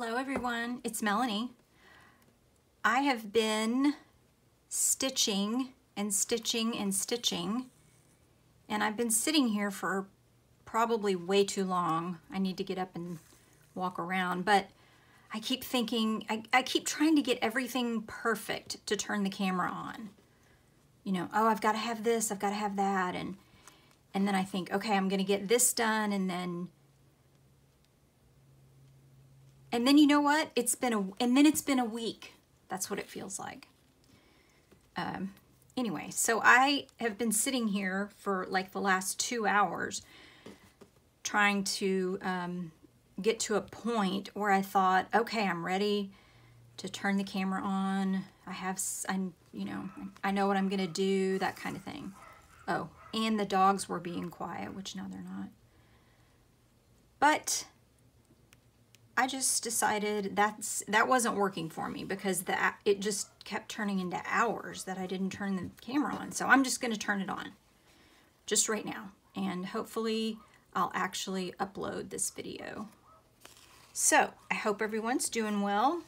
Hello everyone, it's Melanie. I have been stitching and stitching and stitching, and I've been sitting here for probably way too long. I need to get up and walk around, but I keep thinking, I keep trying to get everything perfect to turn the camera on. You know, oh, I've got to have this, I've got to have that, and then I think, okay, I'm gonna get this done, and then you know what? It's been a week. That's what it feels like. Anyway, so I have been sitting here for like the last 2 hours trying to get to a point where I thought, okay, I'm ready to turn the camera on. I know what I'm gonna do, that kind of thing. Oh, and the dogs were being quiet, which now they're not. But I just decided that wasn't working for me because it just kept turning into hours that I didn't turn the camera on. So I'm just going to turn it on just right now, and hopefully I'll actually upload this video. So I hope everyone's doing well.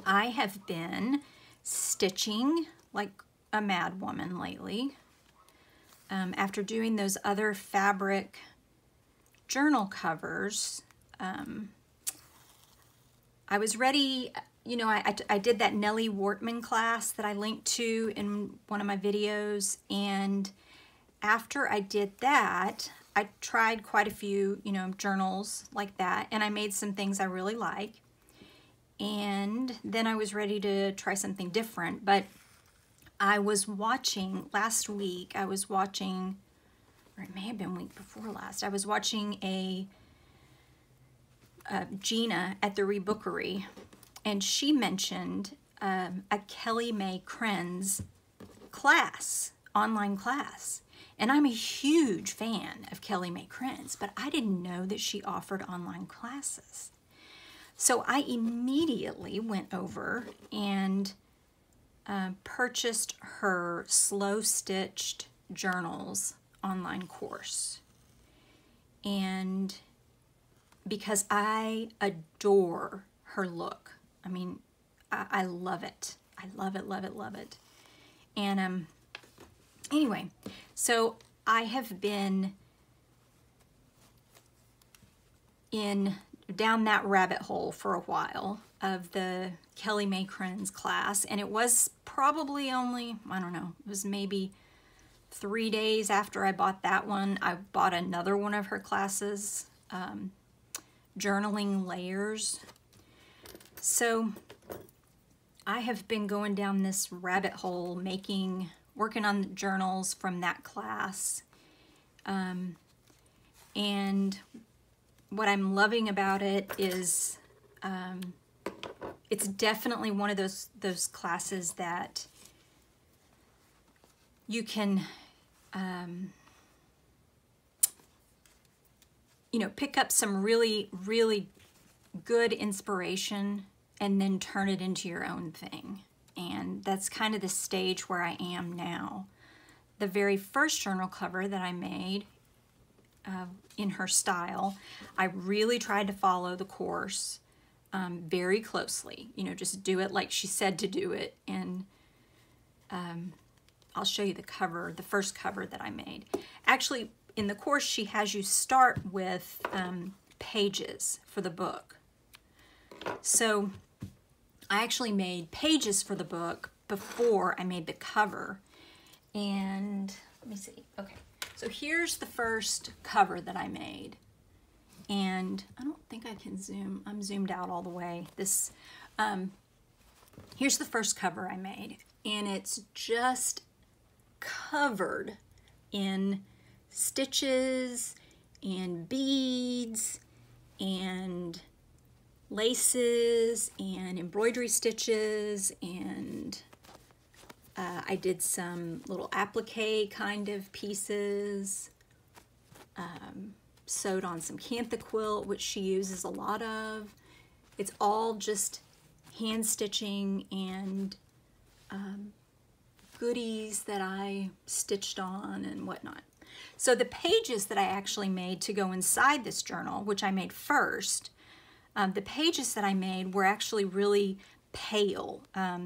I have been stitching like a mad woman lately. After doing those other fabric journal covers, I was ready, you know, I did that Nellie Wortman class that I linked to in one of my videos, and after I did that, I tried quite a few, you know, journals like that, and I made some things I really like, and then I was ready to try something different. But I was watching, last week, or it may have been week before last, I was watching Gina at the Rebookery, and she mentioned a May-Krenz class, online class. And I'm a huge fan of May-Krenz, but I didn't know that she offered online classes. So I immediately went over and purchased her Slow Stitched Journals online course. And because I adore her look. I mean, I love it. I love it, love it, love it. And anyway, so I have been down that rabbit hole for a while of the May-Krenz class, and it was probably only, I don't know, it was maybe 3 days after I bought that one, I bought another one of her classes, Journaling Layers. So I have been going down this rabbit hole, working on the journals from that class. And what I'm loving about it is it's definitely one of those classes that you can you know, pick up some really, really good inspiration and then turn it into your own thing. And that's kind of the stage where I am now. The very first journal cover that I made in her style, I really tried to follow the course very closely. You know, just do it like she said to do it. And I'll show you the cover, the first cover that I made. Actually, in the course, she has you start with pages for the book. So I actually made pages for the book before I made the cover. And let me see. Okay, so here's the first cover that I made. And I don't think I can zoom. I'm zoomed out all the way. Here's the first cover I made. And it's just covered in stitches and beads and laces and embroidery stitches, and I did some little applique kind of pieces, sewed on some cantha quilt, which she uses a lot of. It's all just hand stitching and goodies that I stitched on and whatnot. So the pages that I actually made to go inside this journal, which I made first, The pages that I made were actually really pale,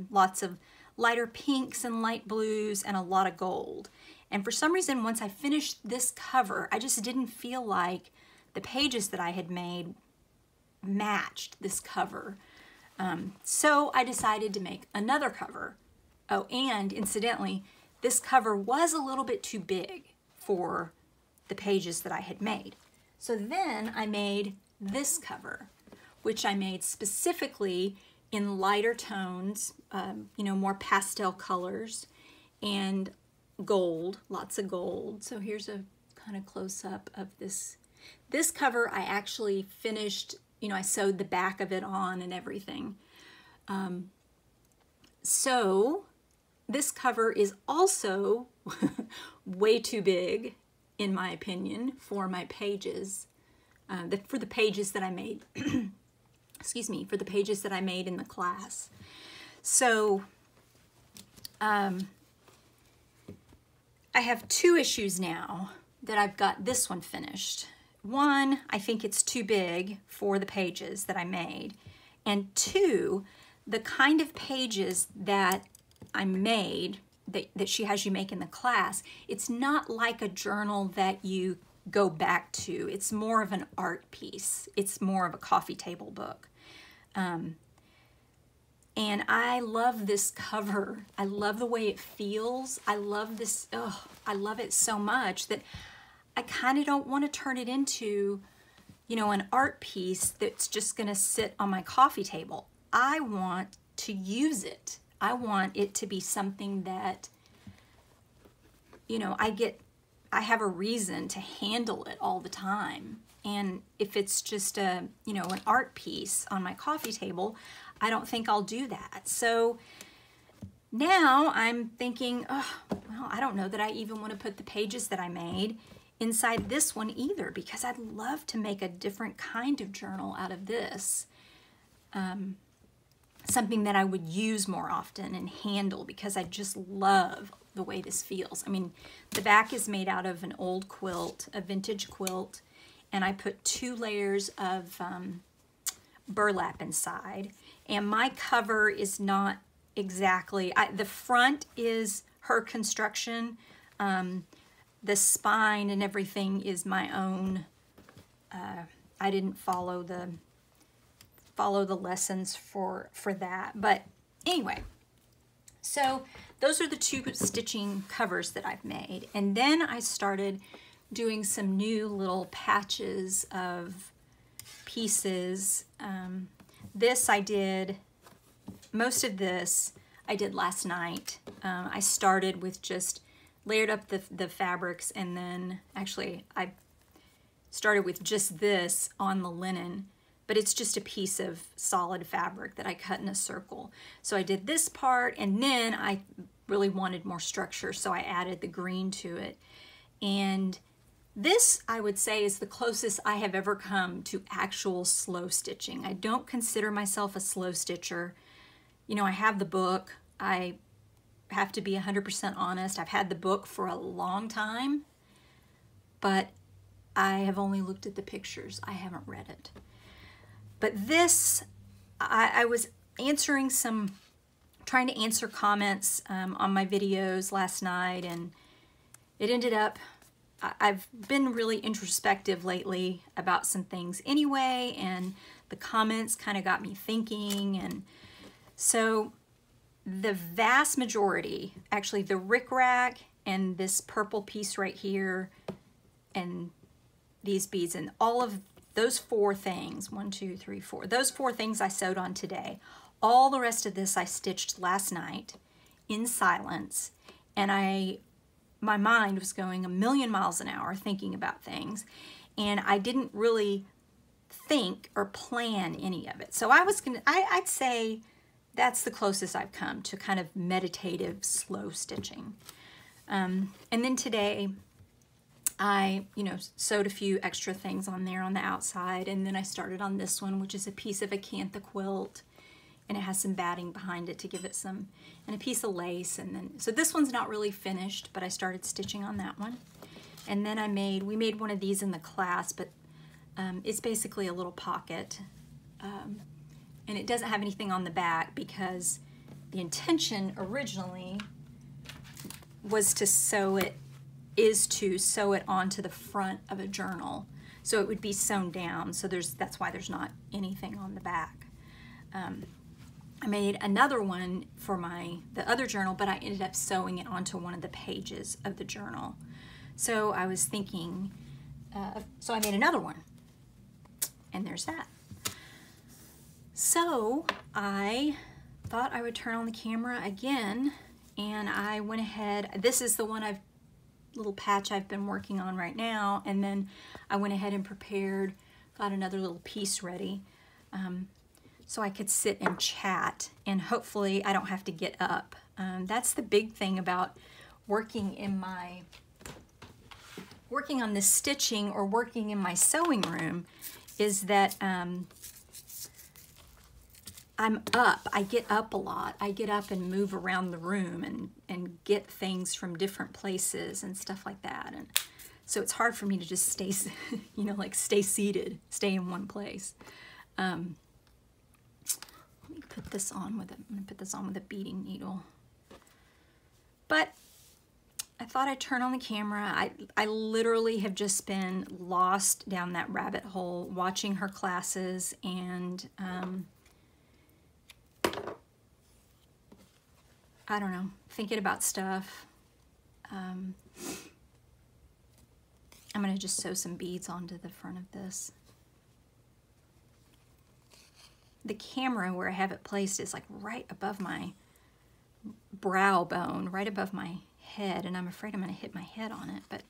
lots of lighter pinks and light blues and a lot of gold. And for some reason, once I finished this cover, I just didn't feel like the pages that I had made matched this cover. So I decided to make another cover. Oh, and incidentally, this cover was a little bit too big for the pages that I had made. So then I made this cover, which I made specifically in lighter tones, you know, more pastel colors and gold, lots of gold. So here's a kind of close up of this. This cover I actually finished, you know, I sewed the back of it on and everything. So this cover is also way too big, in my opinion, for my pages, for the pages that I made, excuse me, for the pages that I made in the class. So I have two issues now that I've got this one finished. One, I think it's too big for the pages that I made. And two, the kind of pages that I made, that she has you make in the class, it's not like a journal that you go back to. It's more of an art piece. It's more of a coffee table book. And I love this cover. I love the way it feels. I love this, oh, I love it so much that I kind of don't want to turn it into, you know, an art piece that's just going to sit on my coffee table. I want to use it. I want it to be something that, you know, I have a reason to handle it all the time. And if it's just a, you know, an art piece on my coffee table, I don't think I'll do that. So now I'm thinking, oh, well, I don't know that I even want to put the pages that I made inside this one either, because I'd love to make a different kind of journal out of this. Something that I would use more often and handle, because I just love the way this feels. I mean, the back is made out of an old quilt, a vintage quilt, and I put 2 layers of burlap inside. And my cover is not exactly, the front is her construction. The spine and everything is my own. I didn't follow the lessons for that. But anyway, so those are the 2 stitching covers that I've made. And then I started doing some new little patches of pieces. This I did, most of this I did last night. I started with just layered up the fabrics, and then actually I started with just this on the linen, but it's just a piece of solid fabric that I cut in a circle. So I did this part, and then I really wanted more structure, so I added the green to it. And this, I would say, is the closest I have ever come to actual slow stitching. I don't consider myself a slow stitcher. You know, I have the book. I have to be 100% honest. I've had the book for a long time, but I have only looked at the pictures. I haven't read it. But this, I was answering trying to answer comments on my videos last night, and it ended up, I've been really introspective lately about some things anyway, and the comments kind of got me thinking. And so the vast majority, actually the rickrack and this purple piece right here and these beads and all of those 4 things, 1, 2, 3, 4, those 4 things I sewed on today. All the rest of this I stitched last night in silence, and my mind was going a million miles an hour thinking about things, and I didn't really think or plan any of it. So I'd say that's the closest I've come to kind of meditative slow stitching. And then today I, you know, sewed a few extra things on there on the outside, and then I started on this one, which is a piece of acantha quilt, and it has some batting behind it to give it some, and a piece of lace. And then, so this one's not really finished, but I started stitching on that one. And then we made one of these in the class, but it's basically a little pocket And it doesn't have anything on the back because the intention originally was to sew it onto the front of a journal. So it would be sewn down. So that's why there's not anything on the back. I made another one for the other journal, but I ended up sewing it onto one of the pages of the journal. So I was thinking, so I made another one, and there's that. So I thought I would turn on the camera again, and I went ahead. This is the little patch I've been working on right now, and then I went ahead and got another little piece ready, so I could sit and chat, and hopefully I don't have to get up. That's the big thing about working on this stitching or working in my sewing room, is that I'm up. I get up a lot. I get up and move around the room and get things from different places and stuff like that. And so it's hard for me to just stay, like stay seated, stay in one place. Let me put this on with I'm gonna put this on with a beading needle. But I thought I'd turn on the camera. I literally have just been lost down that rabbit hole watching her classes, and I don't know, thinking about stuff. I'm gonna just sew some beads onto the front of this. The camera where I have it placed is like right above my brow bone, right above my head, and I'm afraid I'm gonna hit my head on it, but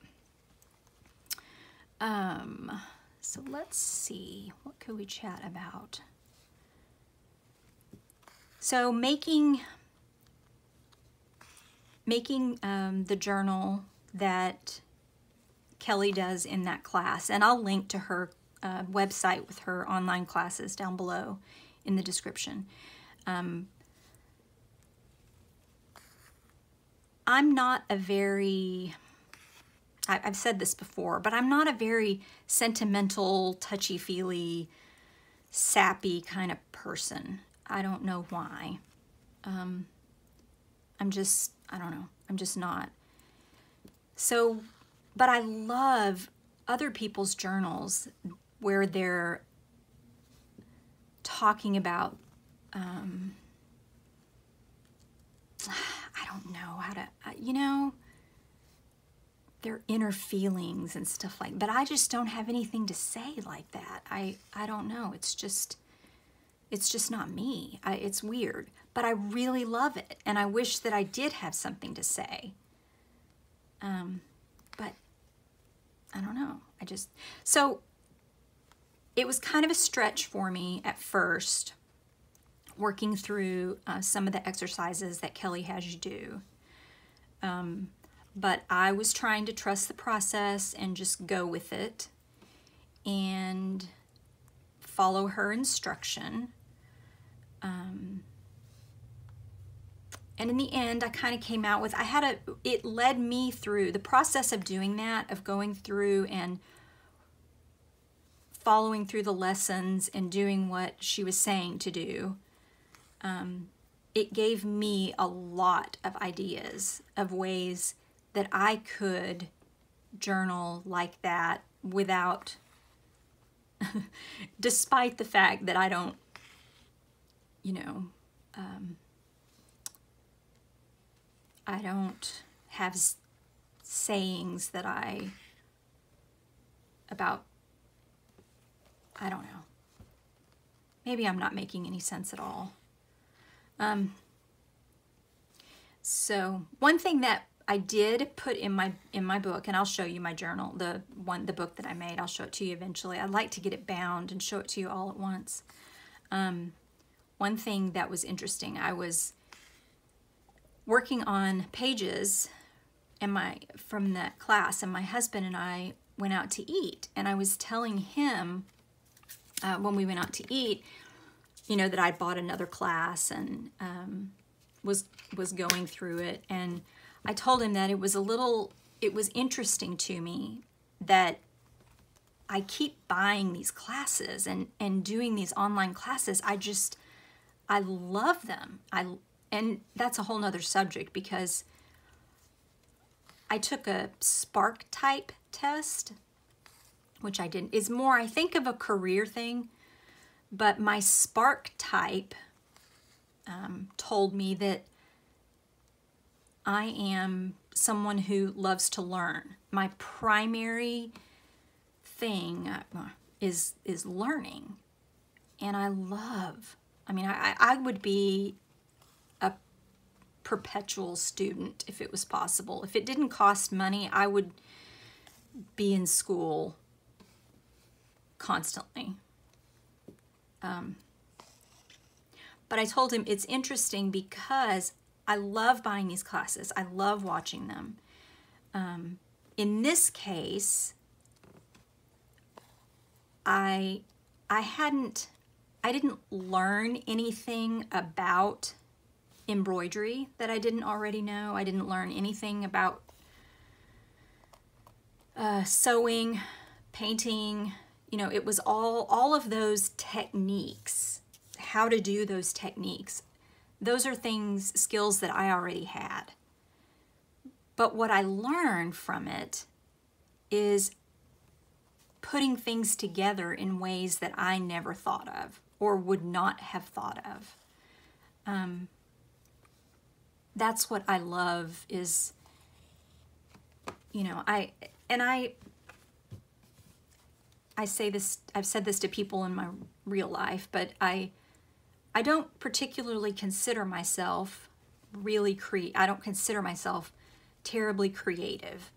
so let's see, what could we chat about? So making the journal that Kelly does in that class, and I'll link to her website with her online classes down below in the description. I'm not a very, I've said this before, but I'm not a very sentimental, touchy-feely, sappy kind of person. I don't know why. I don't know, I'm just not. So, but I love other people's journals where they're talking about, I don't know how to, their inner feelings and stuff like, but I just don't have anything to say like that. I don't know, it's just not me. It's weird, but I really love it, and I wish that I did have something to say. But I don't know. So it was kind of a stretch for me at first, working through some of the exercises that Kelly has you do. But I was trying to trust the process and just go with it and follow her instruction. And in the end, I kind of came out with, it led me through the process of doing that, of going through and following through the lessons and doing what she was saying to do. It gave me a lot of ideas of ways that I could journal like that without, despite the fact that I don't, I don't have sayings that I don't know. Maybe I'm not making any sense at all. So one thing that I did put in my book, and I'll show you my journal, the book that I made, I'll show it to you eventually. I'd like to get it bound and show it to you all at once. One thing that was interesting, I was working on pages from that class, and my husband and I went out to eat, and I was telling him when we went out to eat, that I bought another class and was going through it, and I told him that it was interesting to me that I keep buying these classes and doing these online classes. I love them. And that's a whole nother subject, because I took a Spark type test, which I didn't. It's more, I think, of a career thing, but my Spark type told me that I am someone who loves to learn. My primary thing is learning, and I would be a perpetual student if it was possible. If it didn't cost money, I would be in school constantly. But I told him it's interesting because I love buying these classes. I love watching them. In this case, I didn't learn anything about embroidery that I didn't already know. I didn't learn anything about sewing, painting. You know, it was all of those techniques, how to do those techniques. Those are skills that I already had. But what I learned from it is putting things together in ways that I never thought of or would not have thought of. That's what I love is, you know, I say this, I've said this to people in my real life, but I don't particularly consider myself I don't consider myself terribly creative.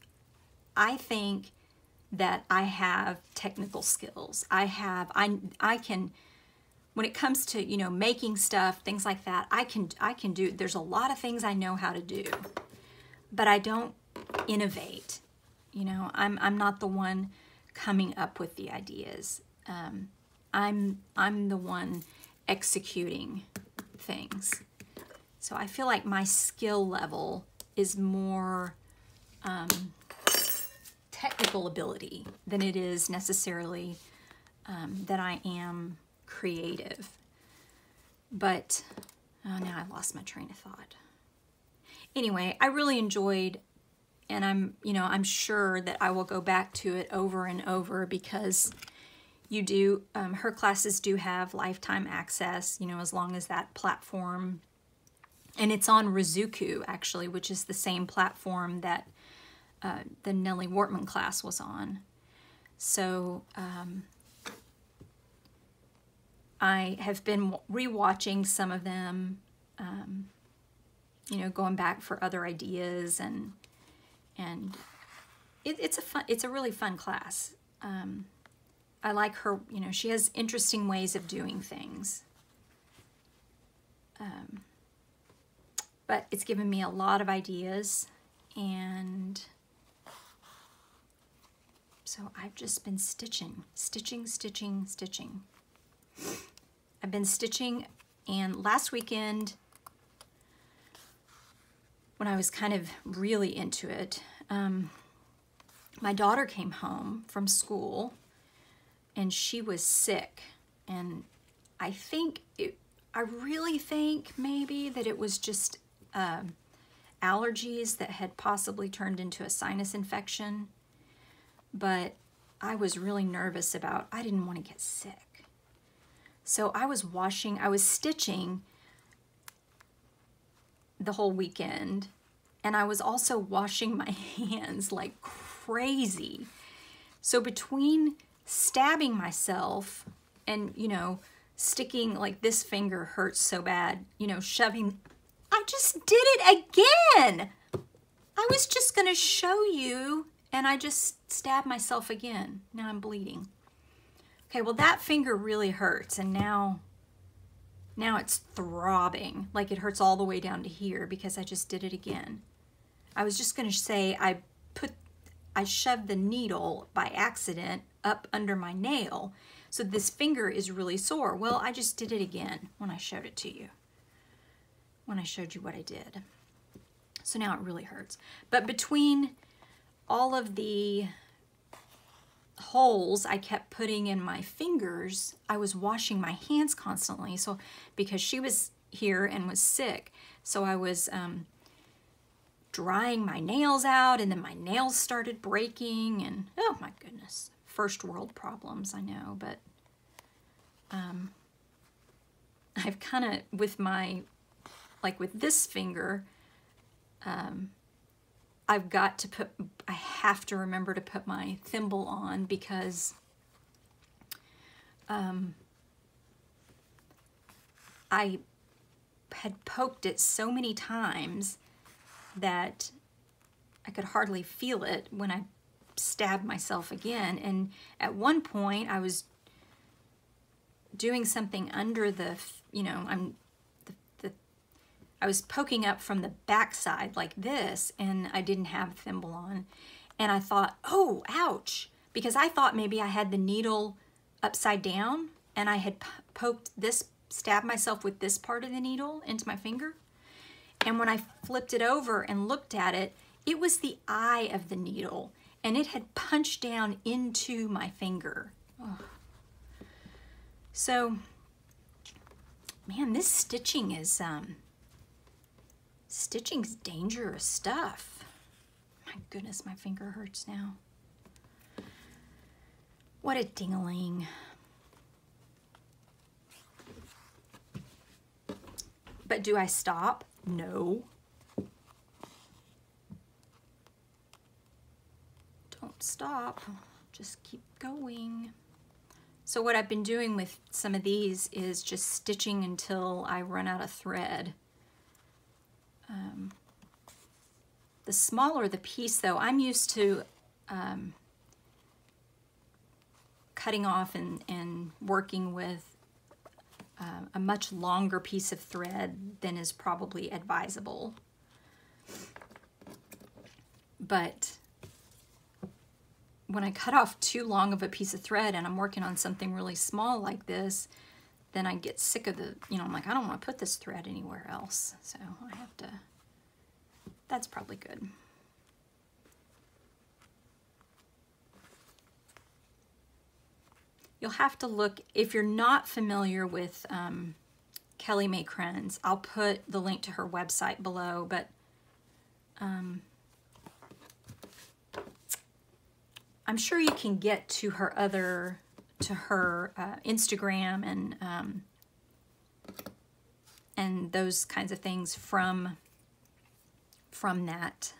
I think that I have technical skills. I can, when it comes to, you know, making stuff, things like that, I can do, there's a lot of things I know how to do, but I don't innovate. You know, I'm not the one coming up with the ideas. I'm the one executing things. So I feel like my skill level is more technical ability than it is necessarily that I am creative. But now I've lost my train of thought. Anyway, I really enjoyed, and I'm sure that I will go back to it over and over, because her classes do have lifetime access, you know, as long as that platform, and it's on Rizuku actually, which is the same platform that the Nellie Wortman class was on. So I have been rewatching some of them, you know, going back for other ideas, and it's a really fun class. I like her, you know, she has interesting ways of doing things. But it's given me a lot of ideas, and so I've just been stitching. I've been stitching, and last weekend, when I was kind of really into it, my daughter came home from school, and she was sick, and I really think maybe that it was just allergies that had possibly turned into a sinus infection, but I was really nervous I didn't want to get sick. So I was stitching the whole weekend, and I was also washing my hands like crazy. So between stabbing myself and, you know, sticking, like, this finger hurts so bad, you know, shoving, I just did it again. I was just going to show you, and I just stabbed myself again. Now I'm bleeding. Okay, well, that finger really hurts, and now it's throbbing. Like, it hurts all the way down to here because I just did it again. I was just going to say I shoved the needle by accident up under my nail, so this finger is really sore. Well, I just did it again when I showed it to you, when I showed you what I did. So now it really hurts. But between all of the holes I kept putting in my fingers, I was washing my hands constantly. So because she was here and was sick, so I was drying my nails out, and then my nails started breaking, and oh my goodness, first world problems, I know. But I've kind of, with my, like with this finger, I've got to put, I have to remember to put my thimble on, because I had poked it so many times that I could hardly feel it when I stabbed myself again. And at one point I was doing something under the, you know, I was poking up from the backside like this, and I didn't have a thimble on. And I thought, oh, ouch, because I thought maybe I had the needle upside down, and I had poked this, stabbed myself with this part of the needle into my finger. And when I flipped it over and looked at it, it was the eye of the needle, and it had punched down into my finger. Oh. So, man, this stitching is, stitching's dangerous stuff. My goodness, my finger hurts now. What a ding-a-ling. But do I stop? No. Don't stop. Just keep going. So what I've been doing with some of these is just stitching until I run out of thread. The smaller the piece, though, I'm used to cutting off and working with a much longer piece of thread than is probably advisable. But when I cut off too long of a piece of thread and I'm working on something really small like this, then I get sick of the, you know, I'm like, I don't want to put this thread anywhere else. So I have to, that's probably good. You'll have to look, if you're not familiar with Kelly May-Krenz, I'll put the link to her website below, but I'm sure you can get to her other, to her Instagram and those kinds of things from that,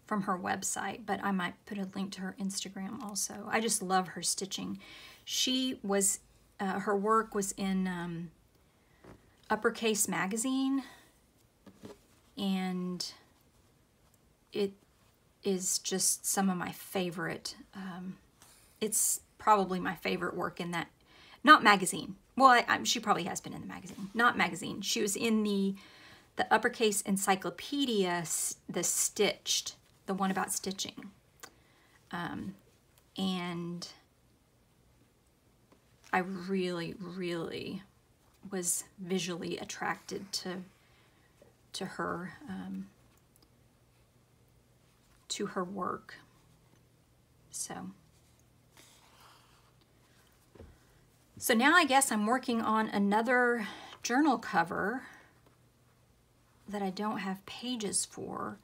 from her website, but I might put a link to her Instagram also. I just love her stitching. She was, her work was in Uppercase magazine, and it is just some of my favorite, it's probably my favorite work in that, not magazine. Well, she probably has been in the magazine, not magazine. She was in the Uppercase Encyclopedia, the Stitched, the one about stitching. And I really, really was visually attracted to her work. So now I guess I'm working on another journal cover that I don't have pages for.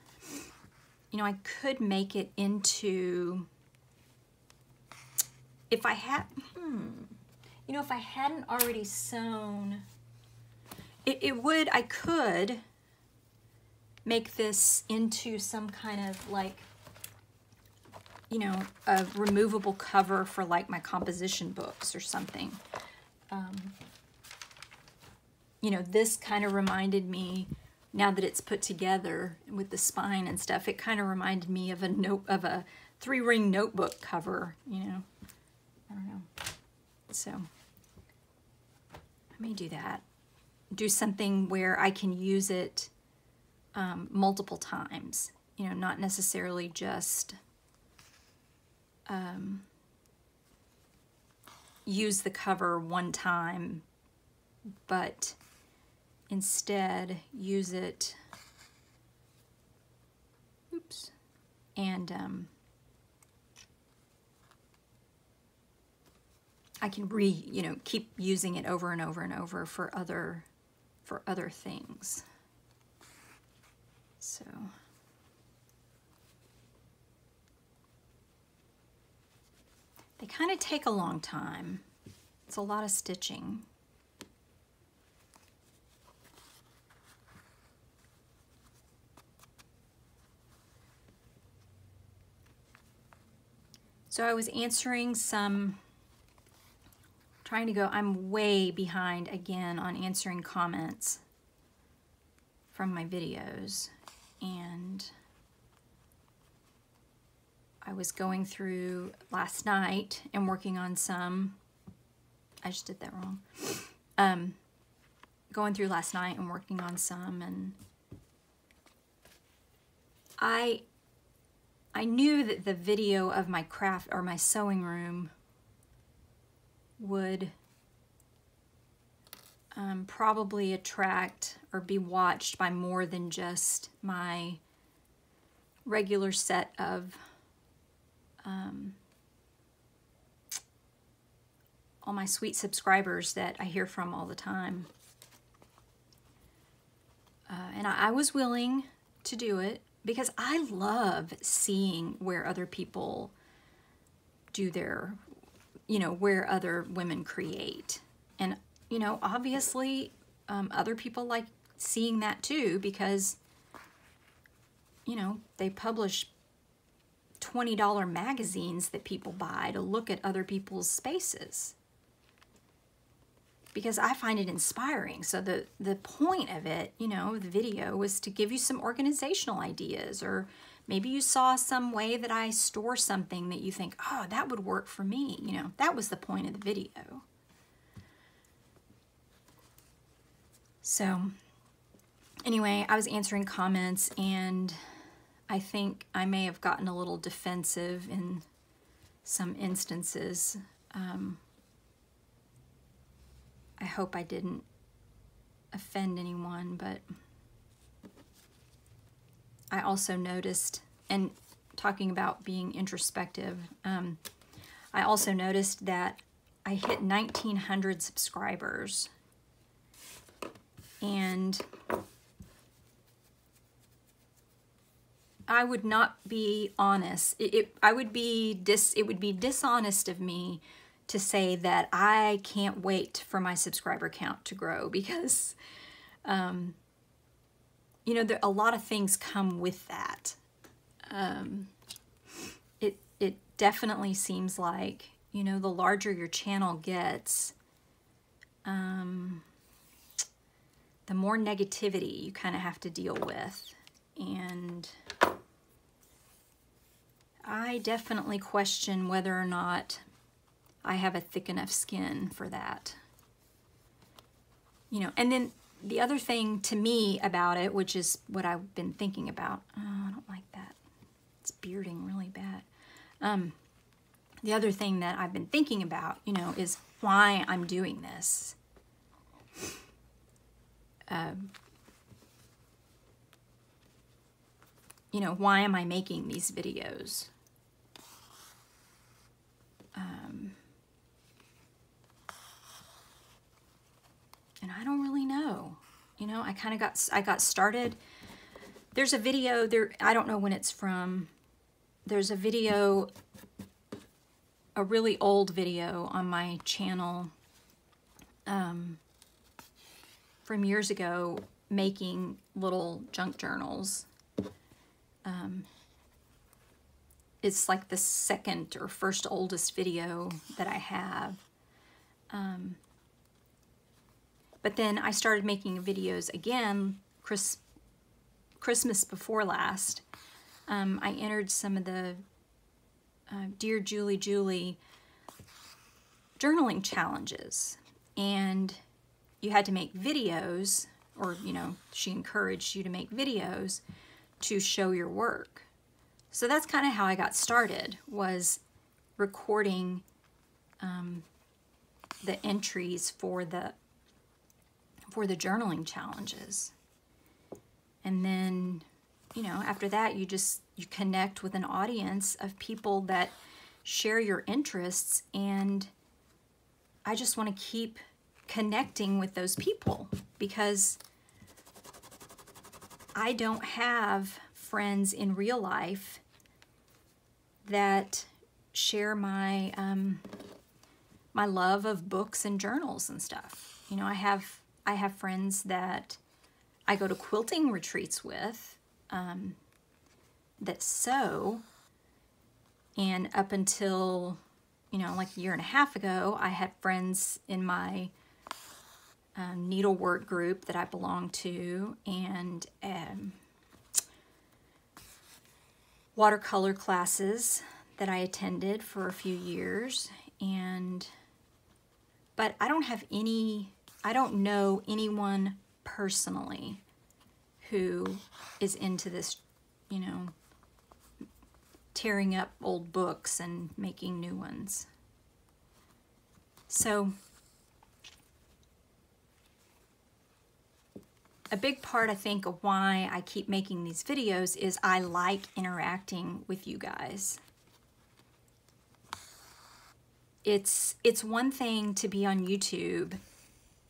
You know, I could make it into, if I had, you know, if I hadn't already sewn, I could make this into some kind of like, you know, a removable cover for like my composition books or something. You know, this kind of reminded me, now that it's put together with the spine and stuff, it kind of reminded me of a 3-ring notebook cover, you know. I don't know. So I may do that. Do something where I can use it multiple times, you know, not necessarily just use the cover one time, but instead use it, oops, and I can keep using it over and over and over for other things. So they kind of take a long time. It's a lot of stitching. So I was answering I'm way behind again on answering comments from my videos. And I was going through last night and working on some. I just did that wrong. Going through last night and working on some, and I knew that the video of my craft or my sewing room would probably attract or be watched by more than just my regular set of all my sweet subscribers that I hear from all the time. And I was willing to do it because I love seeing where other people do their, where other women create. And, obviously other people like seeing that too because, they publish $20 magazines that people buy to look at other people's spaces. Because I find it inspiring. So the point of it, the video, was to give you some organizational ideas, or maybe you saw some way that I store something that you think, oh, that would work for me. That was the point of the video. So anyway, I was answering comments, and I think I may have gotten a little defensive in some instances. I hope I didn't offend anyone, but I also noticed, and talking about being introspective, I also noticed that I hit 1,900 subscribers, and I would not be honest. It would be dishonest of me to say that I can't wait for my subscriber count to grow, because a lot of things come with that. It definitely seems like, the larger your channel gets, the more negativity you kind of have to deal with. And I definitely question whether or not I have a thick enough skin for that. And then the other thing to me about it, which is what I've been thinking about, I don't like that. It's bearding really bad. The other thing that I've been thinking about, is why I'm doing this. Why am I making these videos? And I don't really know. I got started. There's a video there, I don't know when it's from. There's a video, a really old video on my channel from years ago, making little junk journals. It's like the second or first oldest video that I have. But then I started making videos again, Christmas before last. I entered some of the Dear Julie Julie journaling challenges, and you had to make videos, or she encouraged you to make videos to show your work. So that's kind of how I got started, was recording the entries for the journaling challenges. And then, after that, you connect with an audience of people that share your interests, and I just want to keep connecting with those people, because I don't have friends in real life that share my my love of books and journals and stuff. You know, I have friends that I go to quilting retreats with, that sew, and up until, you know, like a year and a half ago, I had friends in my needlework group that I belong to, and watercolor classes that I attended for a few years. But I don't know anyone personally who is into this, you know, tearing up old books and making new ones. So a big part, I think, of why I keep making these videos is I like interacting with you guys. It's one thing to be on YouTube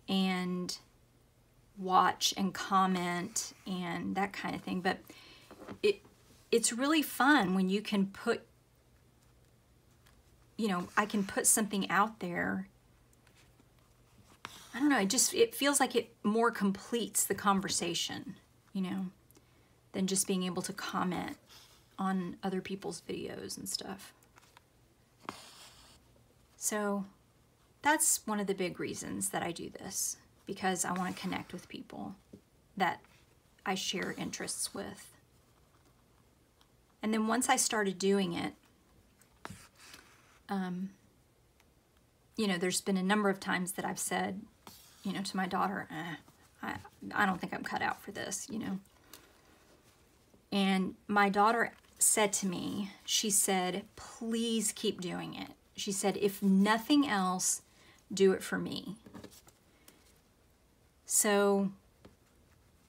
and watch and comment and that kind of thing, but it's really fun when you can put, you know, I can put something out there. I don't know, it feels like it more completes the conversation, you know, than just being able to comment on other people's videos and stuff. So that's one of the big reasons that I do this, because I want to connect with people that I share interests with. And then once I started doing it, you know, there's been a number of times that I've said, you know, to my daughter, I don't think I'm cut out for this, you know. And my daughter said to me, she said, please keep doing it. She said, if nothing else, do it for me. So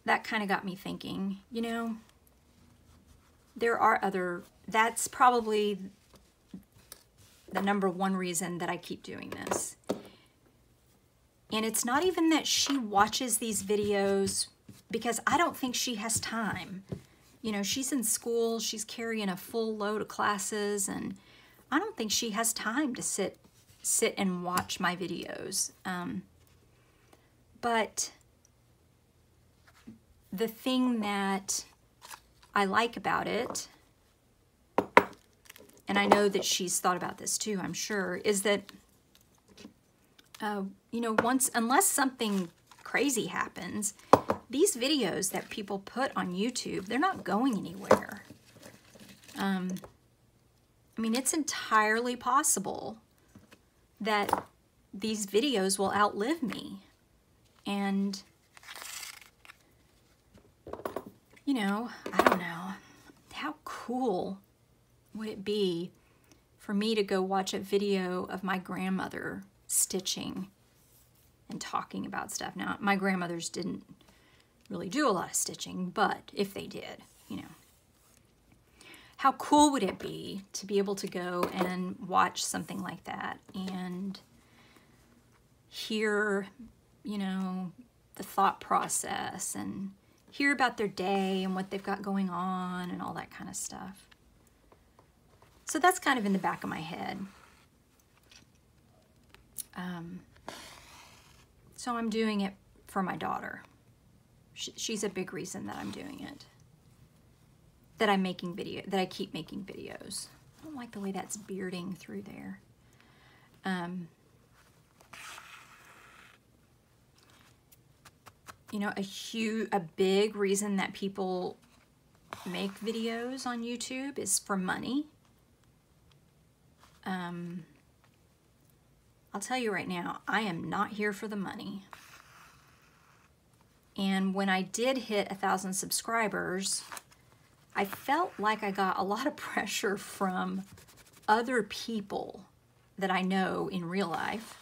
that kind of got me thinking, you know, there are that's probably the number one reason that I keep doing this. And it's not even that she watches these videos, because I don't think she has time. You know, she's in school, she's carrying a full load of classes, and I don't think she has time to sit and watch my videos. But the thing that I like about it, and I know that she's thought about this too, I'm sure, is that, you know, unless something crazy happens, these videos that people put on YouTube, they're not going anywhere. I mean, it's entirely possible that these videos will outlive me. And, you know, I don't know. How cool would it be for me to go watch a video of my grandmother stitching and talking about stuff? Now, my grandmothers didn't really do a lot of stitching, but if they did, you know. How cool would it be to be able to go and watch something like that and hear, you know, the thought process and hear about their day and what they've got going on and all that kind of stuff. So that's kind of in the back of my head. So I'm doing it for my daughter. She's a big reason that I'm doing it. That I'm making that I keep making videos. I don't like the way that's bearding through there. You know, a big reason that people make videos on YouTube is for money. I'll tell you right now, I am not here for the money. And when I did hit 1,000 subscribers, I felt like I got a lot of pressure from other people that I know in real life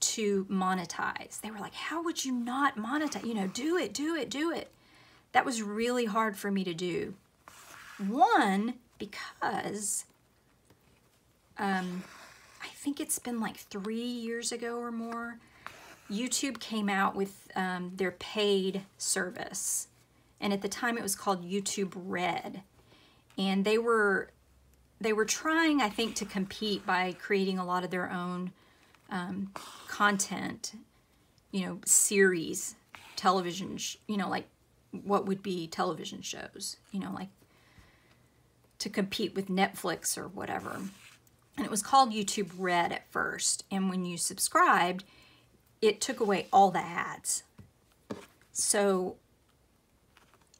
to monetize. They were like, how would you not monetize? You know, do it, do it, do it. That was really hard for me to do. One, because I think it's been like 3 years ago or more, YouTube came out with their paid service. And at the time it was called YouTube Red. And they were trying, I think, to compete by creating a lot of their own content, you know, series, television, you know, like what would be television shows, you know, like to compete with Netflix or whatever. And it was called YouTube Red at first. And when you subscribed, it took away all the ads. So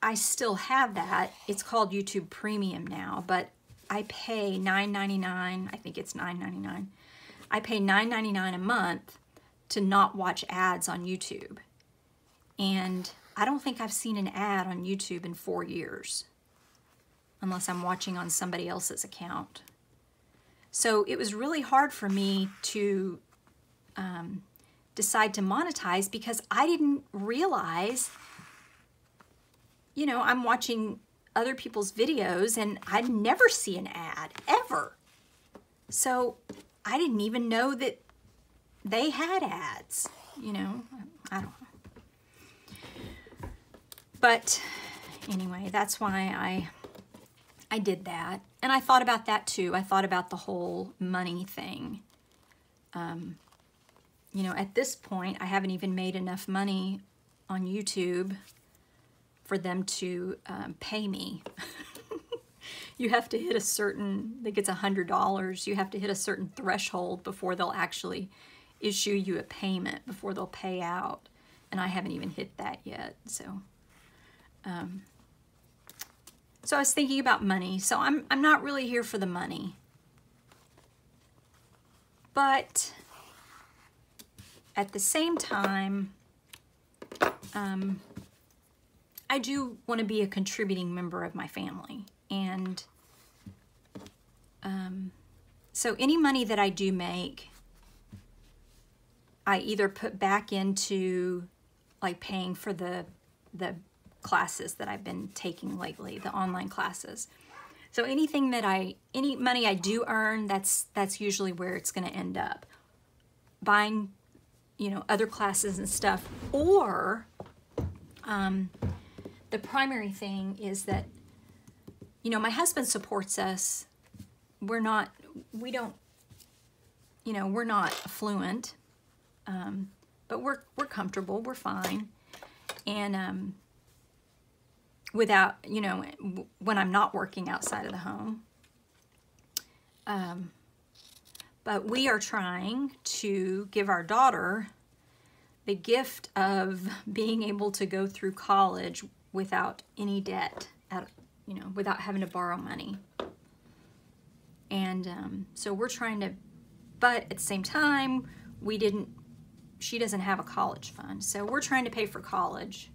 I still have that. It's called YouTube Premium now, but I pay $9.99. I think it's $9.99. I pay $9.99 a month to not watch ads on YouTube. And I don't think I've seen an ad on YouTube in 4 years, unless I'm watching on somebody else's account. So it was really hard for me to decide to monetize because I didn't realize, you know, I'm watching other people's videos and I'd never see an ad, ever. So I didn't even know that they had ads, you know, I don't know. But anyway, that's why I did that. And I thought about that too. I thought about the whole money thing. You know, at this point, I haven't even made enough money on YouTube for them to pay me. You have to hit a certain, I think it's $100. You have to hit a certain threshold before they'll actually issue you a payment, before they'll pay out. And I haven't even hit that yet. So I was thinking about money. So I'm not really here for the money. But at the same time, I do want to be a contributing member of my family. And so any money that I do make, I either put back into like paying for the classes that I've been taking lately, the online classes. So anything that any money I do earn, that's usually where it's going to end up. Buying, you know, other classes and stuff. Or the primary thing is that, you know, my husband supports us. We're not affluent, but we're comfortable. We're fine. And without, you know, when I'm not working outside of the home. But we are trying to give our daughter the gift of being able to go through college without any debt, you know, without having to borrow money. And so we're trying to, but at the same time, she doesn't have a college fund. So we're trying to pay for college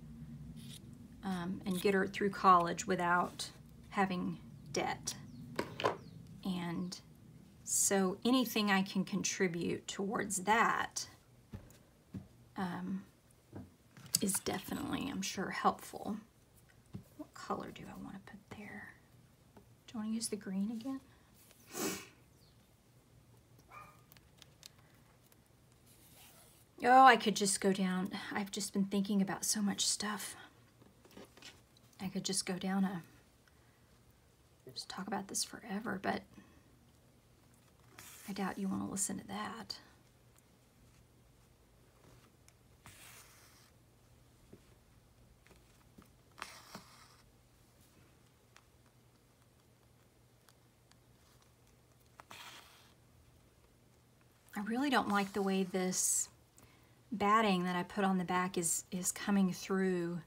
and get her through college without having debt. And so anything I can contribute towards that is definitely, I'm sure, helpful. What color do I want to put there? Do I want to use the green again? Oh, I could just go down. I've just been thinking about so much stuff. I could just go down just talk about this forever, but I doubt you want to listen to that. I really don't like the way this batting that I put on the back is coming through.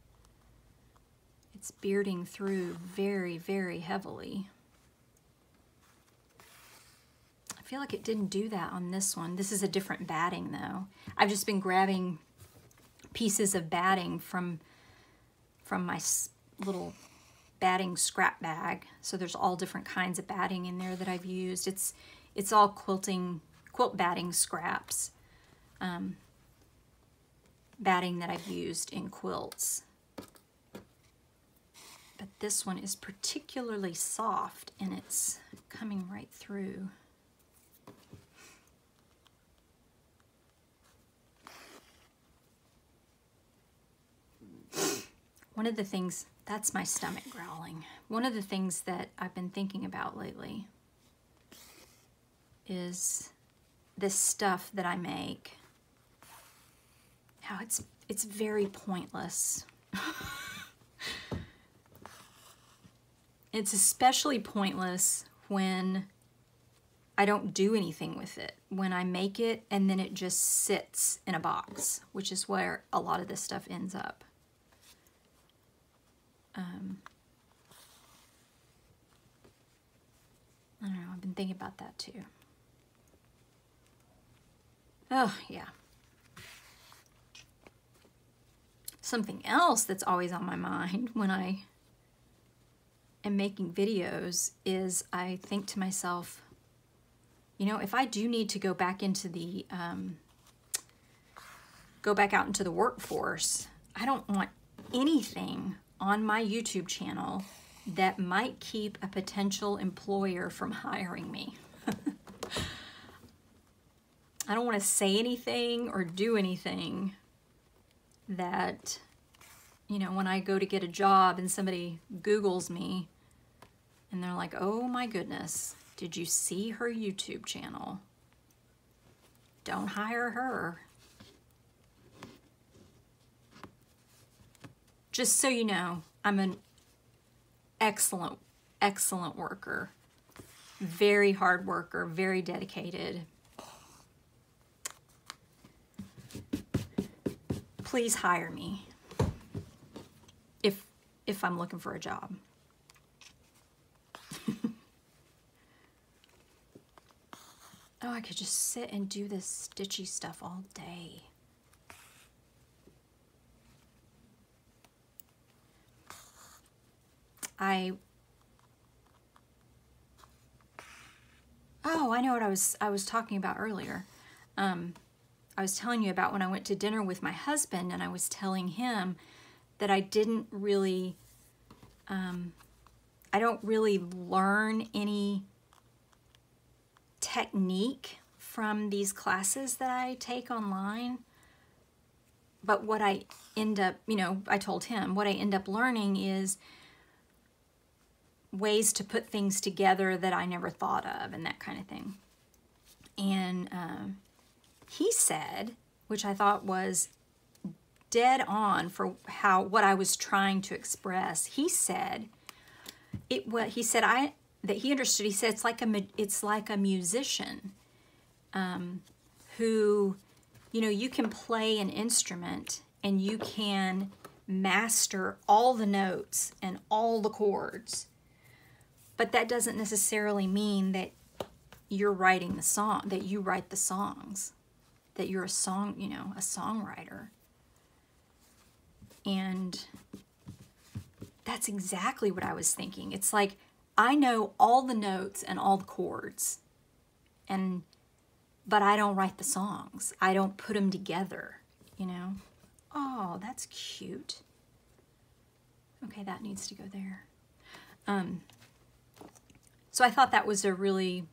It's bearding through very, very heavily. I feel like it didn't do that on this one. This is a different batting though. I've just been grabbing pieces of batting from my little batting scrap bag. So there's all different kinds of batting in there that I've used. It's all quilt batting scraps. Batting that I've used in quilts. But this one is particularly soft and it's coming right through. one of the things, that's my stomach growling. One of the things that I've been thinking about lately is this stuff that I make, how it's very pointless. It's especially pointless when I don't do anything with it. When I make it and then it just sits in a box, which is where a lot of this stuff ends up. I don't know, I've been thinking about that too. Oh, yeah. Something else that's always on my mind when I am making videos is I think to myself, you know, if I do need to go back into the, go back out into the workforce, I don't want anything on my YouTube channel that might keep a potential employer from hiring me. I don't want to say anything or do anything that, you know, when I go to get a job and somebody Googles me and they're like, oh my goodness, did you see her YouTube channel? Don't hire her. Just so you know, I'm an excellent, excellent worker. Very hard worker, very dedicated. Please hire me if I'm looking for a job. Oh, I could just sit and do this stitchy stuff all day. Oh, I know what I was talking about earlier. I was telling you about when I went to dinner with my husband, and I was telling him that I didn't really, I don't really learn any technique from these classes that I take online. But what I end up, you know, I told him, what I end up learning is ways to put things together that I never thought of and that kind of thing. And he said, which I thought was dead on for what I was trying to express. He said that he understood. He said it's like a musician who, you know, you can play an instrument and you can master all the notes and all the chords, but that doesn't necessarily mean that you're writing the song, that you write the songs, that you're a songwriter. And that's exactly what I was thinking. It's like, I know all the notes and all the chords, but I don't write the songs. I don't put them together, you know? Oh, that's cute. Okay, that needs to go there. So I thought that was a really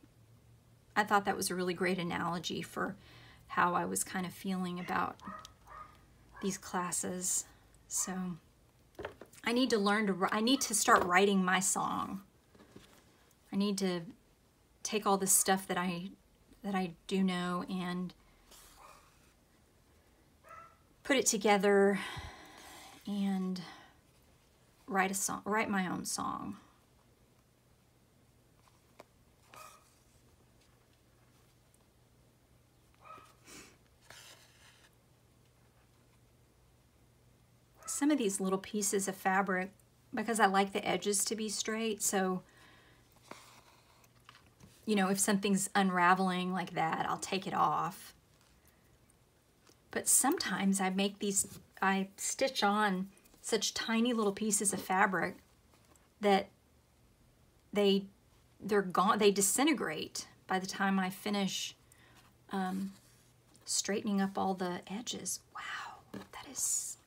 great analogy for how I was kind of feeling about these classes. So I need to start writing my song. I need to take all this stuff that I do know and put it together and write my own song. Some of these little pieces of fabric, because I like the edges to be straight, so, you know, if something's unraveling like that, I'll take it off. But sometimes I stitch on such tiny little pieces of fabric that they're gone, they disintegrate by the time I finish straightening up all the edges. Wow, that is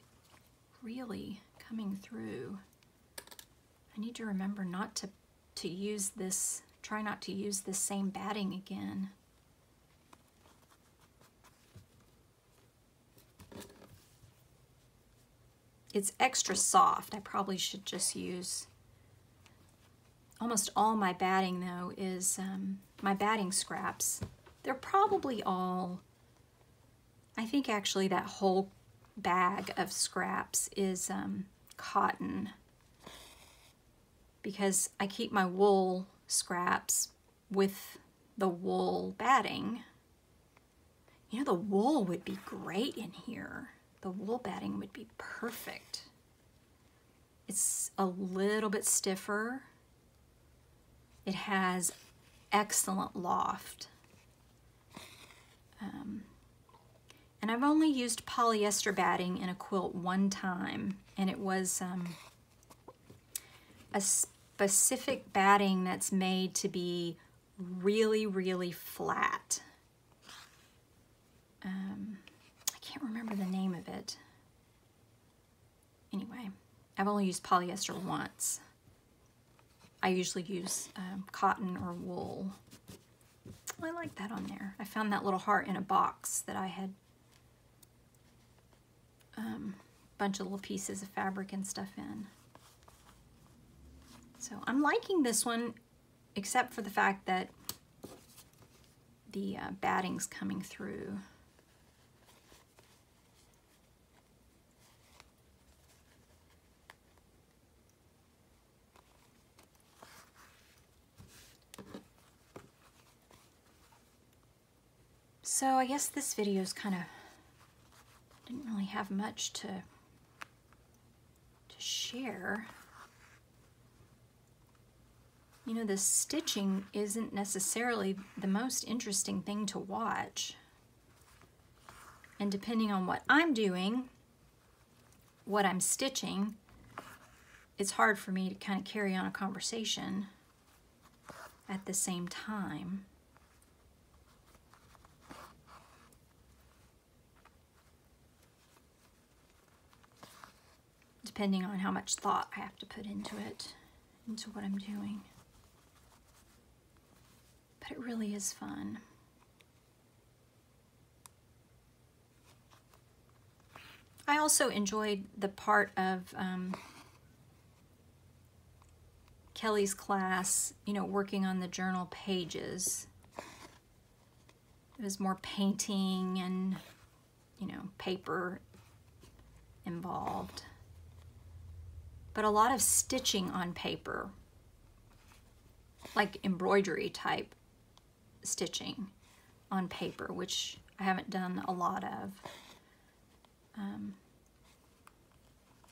really coming through. I need to remember not to use this, try not to use this same batting again. it's extra soft. I probably should just use, almost all my batting though is my batting scraps. They're probably all, I think actually that whole bag of scraps is cotton, because I keep my wool scraps with the wool batting. You know, the wool would be great in here. The wool batting would be perfect. It's a little bit stiffer. It has excellent loft. And I've only used polyester batting in a quilt one time, and it was a specific batting that's made to be really, really flat. I can't remember the name of it. Anyway, I've only used polyester once. I usually use cotton or wool. I like that on there. I found that little heart in a box that I had a bunch of little pieces of fabric and stuff in. So I'm liking this one, except for the fact that the batting's coming through. So I guess this video is kind of, didn't really have much to share. You know, the stitching isn't necessarily the most interesting thing to watch. And depending on what I'm doing, what I'm stitching, it's hard for me to kind of carry on a conversation at the same time. Depending on how much thought I have to put into it, into what I'm doing. But it really is fun. I also enjoyed the part of Kelly's class, you know, working on the journal pages. It was more painting and, you know, paper involved. But a lot of stitching on paper, like embroidery type stitching on paper, which I haven't done a lot of.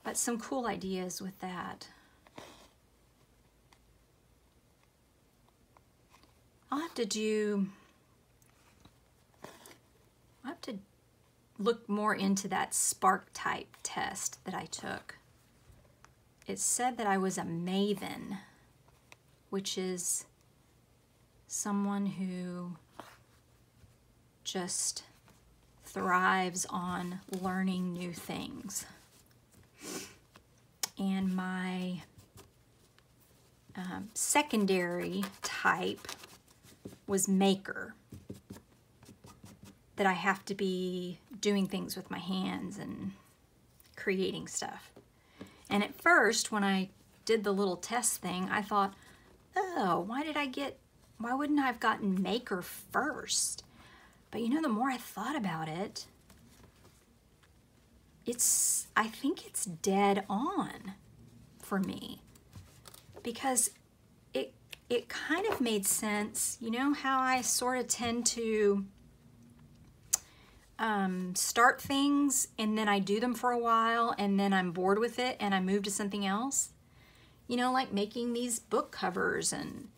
But some cool ideas with that. I'll have to look more into that spark type test that I took. It said that I was a maven, which is someone who just thrives on learning new things. And my secondary type was maker, that I have to be doing things with my hands and creating stuff. And at first, when I did the little test thing, I thought, oh, why wouldn't I have gotten maker first? But you know, the more I thought about it, I think it's dead on for me, because it kind of made sense. You know how I sort of tend to start things and then I do them for a while and then I'm bored with it and I move to something else? You know, like making these book covers and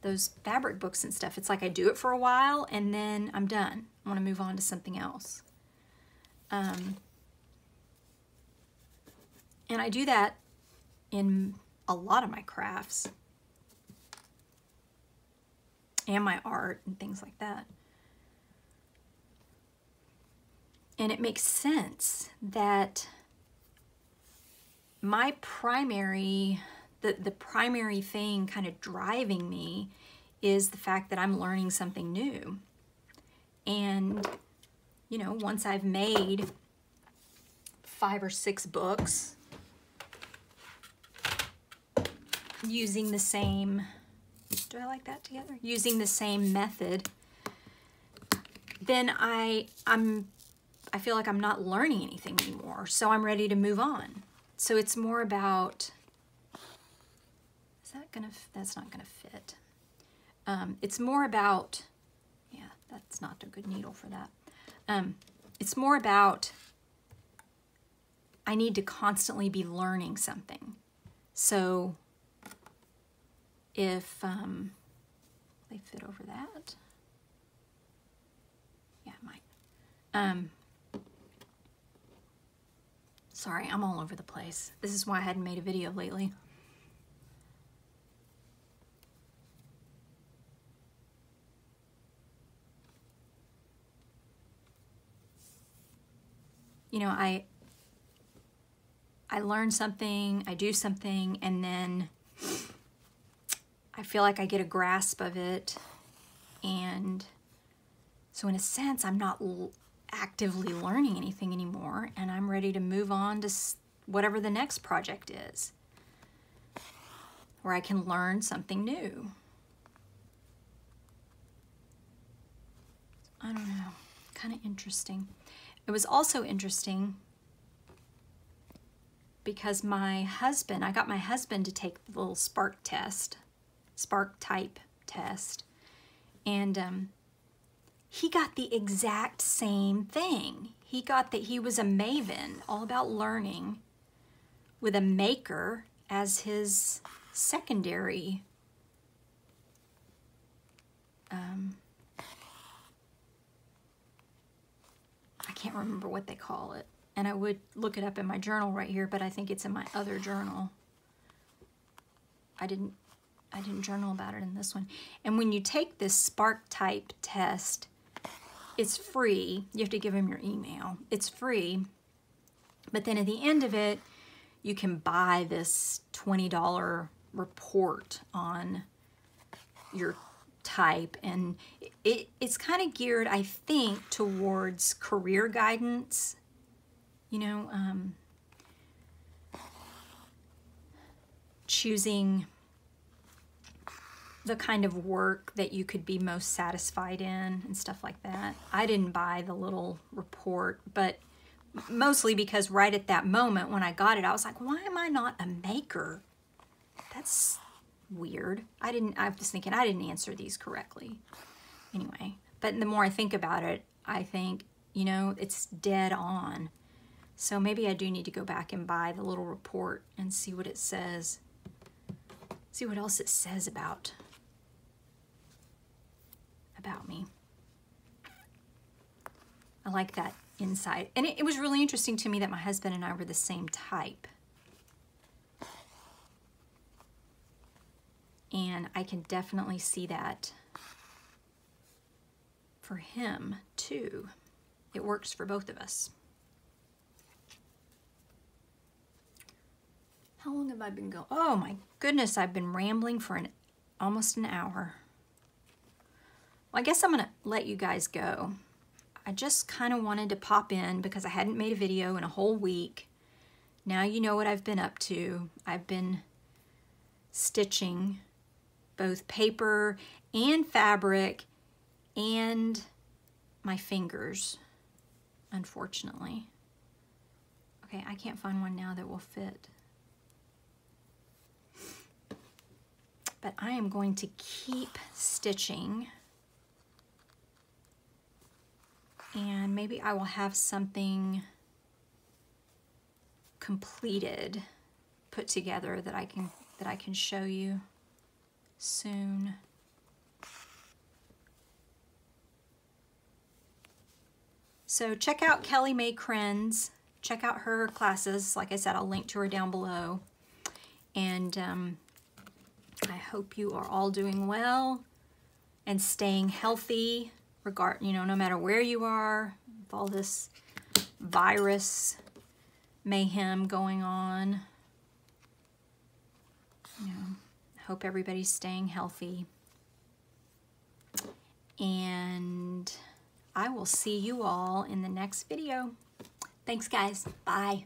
those fabric books and stuff. It's like I do it for a while and then I'm done. I want to move on to something else. And I do that in a lot of my crafts and my art and things like that. And it makes sense that my primary, the primary thing kind of driving me is the fact that I'm learning something new. And, you know, once I've made 5 or 6 books, using the same, do I like that together? Using the same method, then I feel like I'm not learning anything anymore, so I'm ready to move on. So it's more about, that's not gonna fit. It's more about, yeah, that's not a good needle for that. It's more about, I need to constantly be learning something. So if they fit over that, yeah, it might. Sorry, I'm all over the place. This is why I hadn't made a video lately. You know, I learn something, I do something, and then I feel like I get a grasp of it. And so in a sense, I'm not actively learning anything anymore, and I'm ready to move on to whatever the next project is, where I can learn something new. I don't know, kind of interesting. It was also interesting because my husband, I got my husband to take the little spark type test, and he got the exact same thing. He got that he was a maven, all about learning, with a maker as his secondary I can't remember what they call it. And I would look it up in my journal right here, but I think it's in my other journal. I didn't journal about it in this one. And when you take this spark type test, it's free. You have to give them your email. It's free. But then at the end of it, you can buy this $20 report on your type, and it's kind of geared, I think, towards career guidance. You know, choosing the kind of work that you could be most satisfied in and stuff like that. I didn't buy the little report, but mostly because right at that moment when I got it, I was like, why am I not a maker? That's weird. I was thinking I didn't answer these correctly. Anyway, but the more I think about it, I think, you know, it's dead on. So maybe I do need to go back and buy the little report and see what it says. See what else it says about me. I like that insight. And it was really interesting to me that my husband and I were the same type. And I can definitely see that for him too. It works for both of us. How long have I been going? Oh my goodness, I've been rambling for almost an hour. Well, I guess I'm gonna let you guys go. I just kind of wanted to pop in because I hadn't made a video in a whole week. Now you know what I've been up to. I've been stitching both paper and fabric and my fingers, unfortunately. Okay, I can't find one now that will fit. But I am going to keep stitching, and maybe I will have something completed, put together that I can show you soon. So check out Kelly May-Krenz. Check out her classes. Like I said, I'll link to her down below. And I hope you are all doing well and staying healthy, no matter where you are, with all this virus mayhem going on. You know, hope everybody's staying healthy. And I will see you all in the next video. Thanks, guys. Bye.